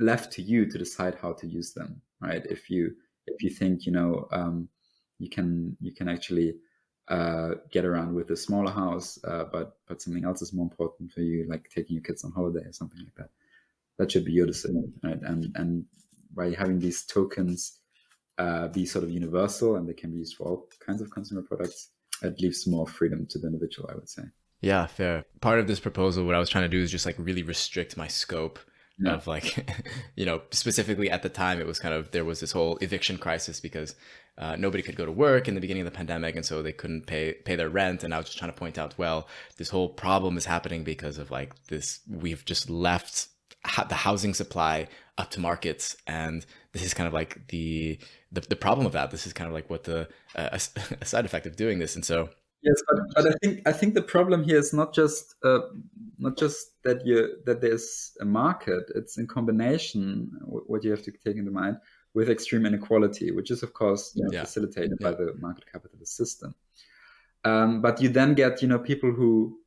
left to you to decide how to use them, right? If you think, you can actually get around with a smaller house, but something else is more important for you, like taking your kids on holiday or something like that. That should be your decision, right? And by having these tokens be sort of universal and they can be used for all kinds of consumer products, it leaves more freedom to the individual, I would say. Yeah, fair. Part of this proposal, what I was trying to do is just like really restrict my scope Yeah. of like, specifically at the time, it was kind of, there was this whole eviction crisis because nobody could go to work in the beginning of the pandemic. And so they couldn't pay their rent. And I was just trying to point out, well, this whole problem is happening because of like this, we've just left the housing supply up to markets. And this is kind of like the problem of that. This is kind of like what a side effect of doing this. And so, Yes, but I think the problem here is not just that there's a market. It's in combination what you have to take into mind with extreme inequality, which is of course yeah, facilitated by yeah, the market capitalist system. But you then get people who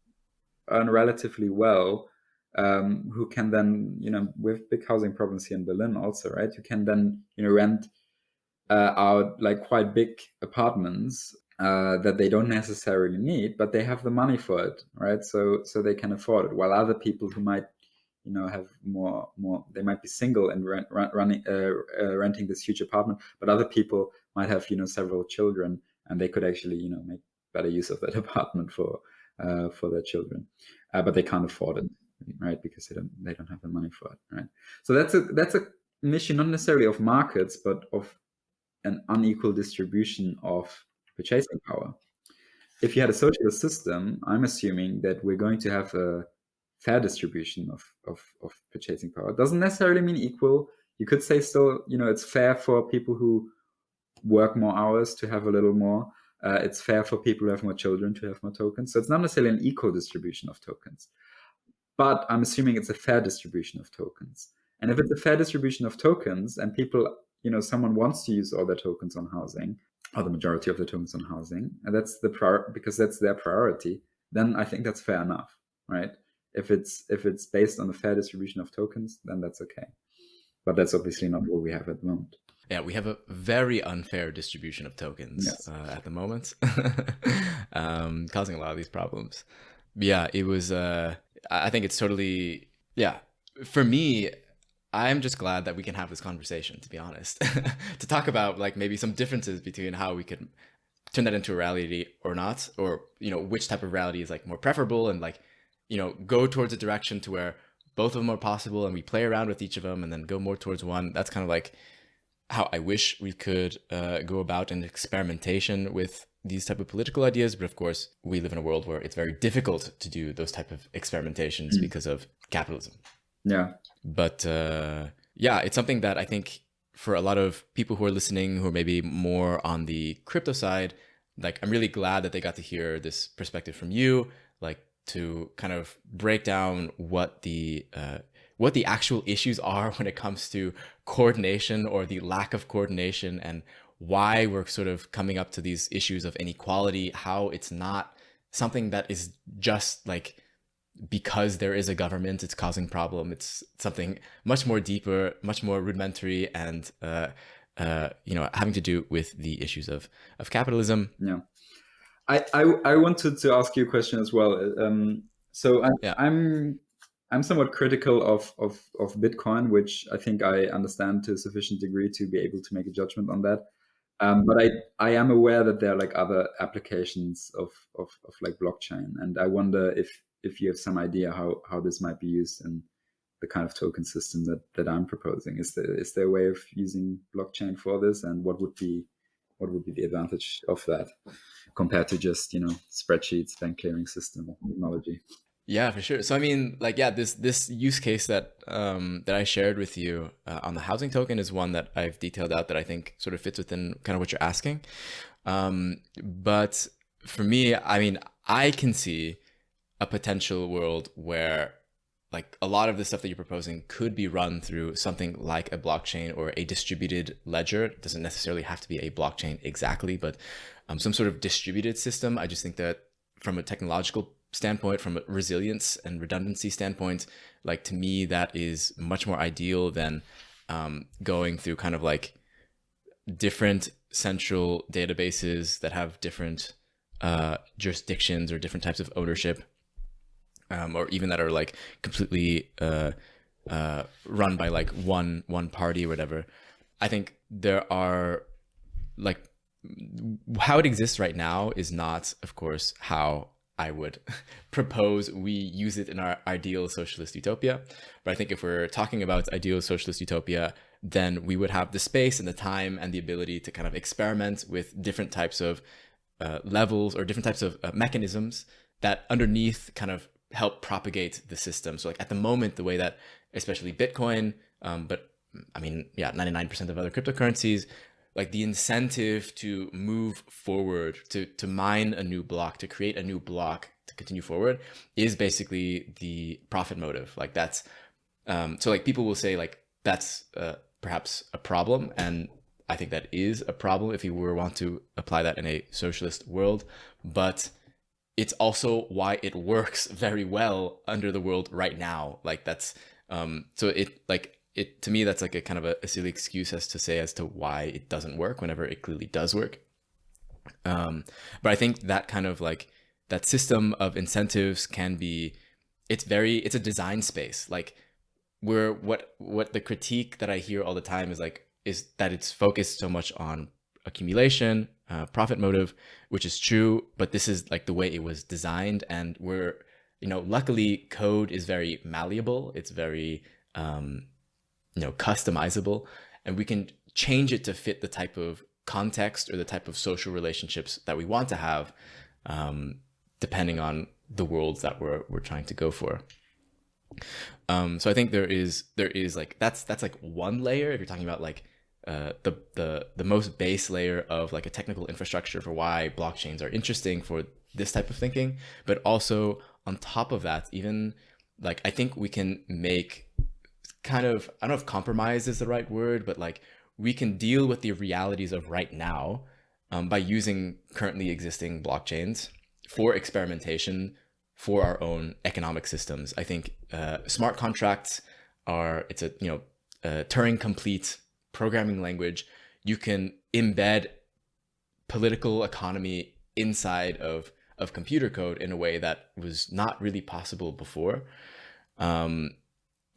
earn relatively well, who can then with big housing problems here in Berlin also, right? You can then rent out like quite big apartments that they don't necessarily need, but they have the money for it, right? So they can afford it. While other people who might, have more, they might be single and renting this huge apartment, but other people might have, several children, and they could actually, make better use of that apartment for their children, but they can't afford it, right? Because they don't have the money for it, right? So that's an issue not necessarily of markets, but of an unequal distribution of purchasing power. If you had a socialist system, I'm assuming that we're going to have a fair distribution of purchasing power. It doesn't necessarily mean equal. You could say still, it's fair for people who work more hours to have a little more. It's fair for people who have more children to have more tokens. So it's not necessarily an equal distribution of tokens. But I'm assuming it's a fair distribution of tokens. And if it's a fair distribution of tokens and people, someone wants to use all their tokens on housing, or the majority of the tokens on housing, and that's because that's their priority, then I think that's fair enough, right? If it's based on a fair distribution of tokens, then that's okay. But that's obviously not what we have at the moment. yeah, we have a very unfair distribution of tokens Yes. at the moment, causing a lot of these problems. Yeah, it was. I think it's totally. Yeah, for me, I'm just glad that we can have this conversation, to be honest, to talk about like maybe some differences between how we could turn that into a reality or not, or, you know, which type of reality is like more preferable, and like, you know, go towards a direction to where both of them are possible and we play around with each of them and then go more towards one. That's kind of like how I wish we could go about an experimentation with these type of political ideas. But of course, we live in a world where it's very difficult to do those type of experimentations because of capitalism. Yeah. But yeah, it's something that I think for a lot of people who are listening, who are maybe more on the crypto side, like I'm really glad that they got to hear this perspective from you, like to kind of break down what the actual issues are when it comes to coordination or the lack of coordination, and why we're sort of coming up to these issues of inequality, how it's not something that is just like because there is a government it's causing problem. It's something much more deeper, much more rudimentary, and you know, having to do with the issues of capitalism. Yeah. I wanted to ask you a question as well. So Yeah. I'm somewhat critical of Bitcoin, which I think I understand to a sufficient degree to be able to make a judgment on that. But I am aware that there are like other applications of like blockchain, and I wonder if you have some idea how this might be used in the kind of token system that I'm proposing. Is there a way of using blockchain for this, and what would be the advantage of that compared to just, you know, spreadsheets, bank clearing system technology? Yeah, for sure. So I mean, like, yeah, this use case that that I shared with you on the housing token is one that I've detailed out that I think sort of fits within kind of what you're asking. But for me, I mean, I can see a potential world where like a lot of the stuff that you're proposing could be run through something like a blockchain or a distributed ledger. It doesn't necessarily have to be a blockchain exactly, but some sort of distributed system. I just think that from a technological standpoint, from a resilience and redundancy standpoint, like to me, that is much more ideal than going through kind of like different central databases that have different jurisdictions or different types of ownership. Or even that are like completely run by like one party or whatever. I think there are like how it exists right now is not, of course, how I would propose we use it in our ideal socialist utopia. But I think if we're talking about ideal socialist utopia, then we would have the space and the time and the ability to kind of experiment with different types of levels or different types of mechanisms that underneath kind of help propagate the system. So like at the moment, the way that especially Bitcoin, but I mean, yeah, 99% of other cryptocurrencies, like the incentive to move forward, to mine a new block, to create a new block, to continue forward is basically the profit motive. Like that's, so like people will say like, that's perhaps a problem. And I think that is a problem if you were want to apply that in a socialist world, but it's also why it works very well under the world right now. Like that's, so it like it, to me, that's like a kind of a silly excuse as to why it doesn't work whenever it clearly does work. But I think that kind of like that system of incentives can be, it's a design space. Like what the critique that I hear all the time is that it's focused so much on accumulation, profit motive, which is true, but this is like the way it was designed. And we're, you know, luckily code is very malleable. It's very, you know, customizable, and we can change it to fit the type of context or the type of social relationships that we want to have, depending on the worlds that we're trying to go for. So I think there is like, that's like one layer if you're talking about like the most base layer of like a technical infrastructure for why blockchains are interesting for this type of thinking. But also on top of that, even like I think we can make kind of, I don't know if compromise is the right word, but like we can deal with the realities of right now by using currently existing blockchains for experimentation for our own economic systems. I think smart contracts it's a, you know, Turing complete programming language. You can embed political economy inside of computer code in a way that was not really possible before.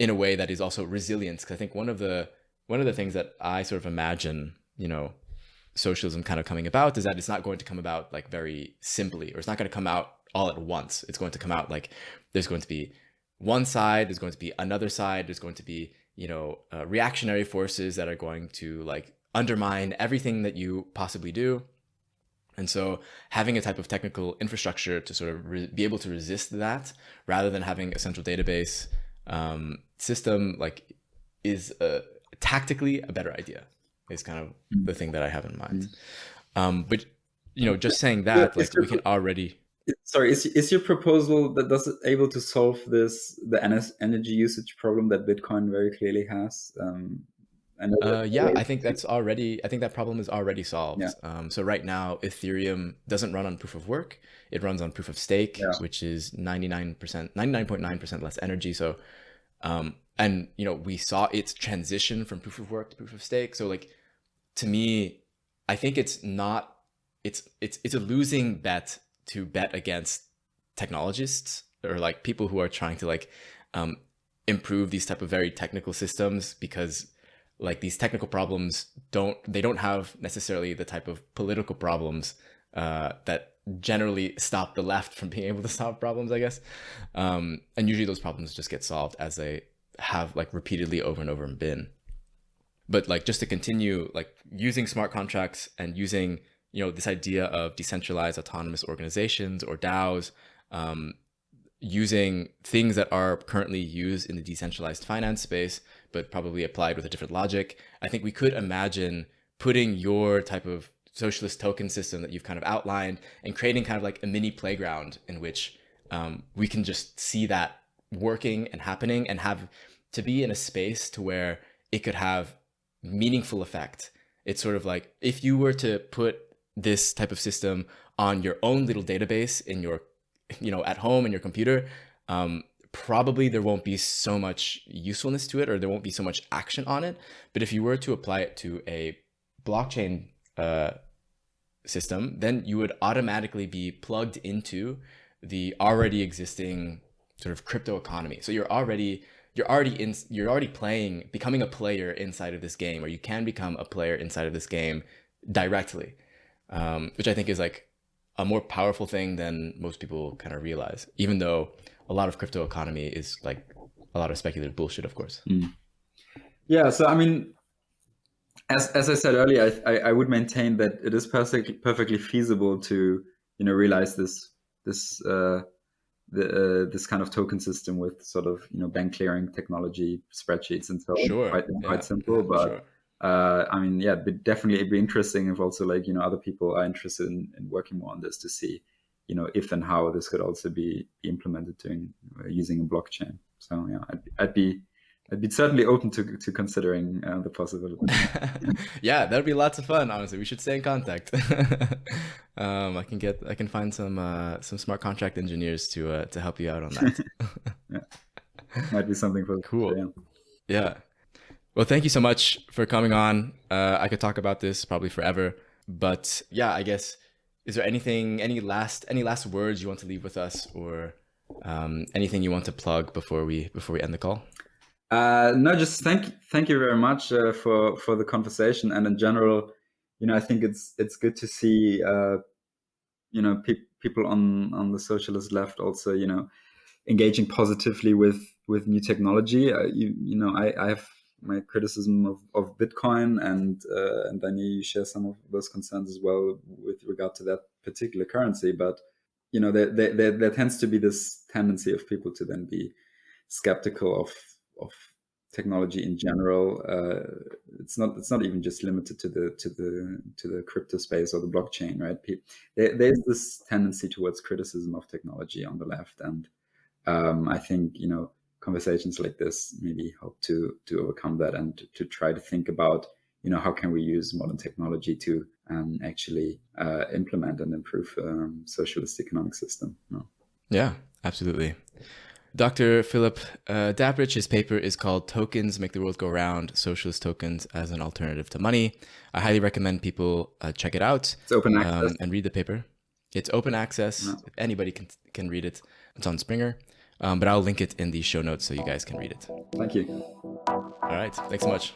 in a way that is also resilient. Because I think one of the things that I sort of imagine, socialism kind of coming about is that it's not going to come about like very simply, or it's not going to come out all at once. It's going to come out like there's going to be one side, there's going to be another side, there's going to be, reactionary forces that are going to like undermine everything that you possibly do. And so having a type of technical infrastructure to sort of be able to resist that, rather than having a central database system, like is tactically a better idea, is kind of the thing that I have in mind. But, just saying that, like we can already... Sorry, is your proposal that does it able to solve the energy usage problem that Bitcoin very clearly has? I think that problem is already solved. Yeah. So right now, Ethereum doesn't run on proof of work. It runs on proof of stake, which is 99.9% less energy. So, and we saw its transition from proof of work to proof of stake. So like, to me, I think it's a losing bet to bet against technologists, or like people who are trying to like improve these type of very technical systems, because like these technical problems don't have necessarily the type of political problems that generally stop the left from being able to solve problems, I guess. And usually those problems just get solved as they have like repeatedly over and over been. But like, just to continue like using smart contracts and using, this idea of decentralized autonomous organizations, or DAOs, using things that are currently used in the decentralized finance space, but probably applied with a different logic. I think we could imagine putting your type of socialist token system that you've kind of outlined and creating kind of like a mini playground in which we can just see that working and happening, and have to be in a space to where it could have meaningful effect. It's sort of like if you were to put this type of system on your own little database in your, at home in your computer, probably there won't be so much usefulness to it, or there won't be so much action on it. But if you were to apply it to a blockchain system, then you would automatically be plugged into the already existing sort of crypto economy. So you're already becoming a player inside of this game, or you can become a player inside of this game directly, which I think is like a more powerful thing than most people kind of realize, even though a lot of crypto economy is like a lot of speculative bullshit, of course. Yeah. So, I mean, as I said earlier, I would maintain that it is perfectly feasible to, realize this kind of token system with sort of, bank clearing technology, spreadsheets and so on. Sure. Quite simple, but sure. I mean, yeah, it'd definitely be interesting if also like, other people are interested in working more on this, to see, if and how this could also be implemented using a blockchain. So yeah, I'd be certainly open to considering the possibility. Yeah, that'd be lots of fun. Honestly, we should stay in contact. I can find some smart contract engineers to help you out on that. Yeah, might be something for cool. Yeah. Well, thank you so much for coming on. I could talk about this probably forever, but yeah, I guess, is there any last words you want to leave with us, or anything you want to plug before we end the call? No, just thank you very much for the conversation, and in general, I think it's good to see people on the socialist left also engaging positively with new technology. I have my criticism of Bitcoin, and I know you share some of those concerns as well with regard to that particular currency. But there tends to be this tendency of people to then be skeptical of technology in general. It's not even just limited to the crypto space or the blockchain, right? There's this tendency towards criticism of technology on the left, and I think conversations like this maybe help to overcome that, and to try to think about how can we use modern technology to actually implement and improve socialist economic system. Yeah, absolutely. Dr. Phillipp Dapprich, his paper is called Tokens Make the World Go Round, Socialist Tokens as an Alternative to Money. I highly recommend people check it out. It's open access. And read the paper. It's open access. No. Anybody can read it. It's on Springer. But I'll link it in the show notes so you guys can read it. Thank you. All right. Thanks so much.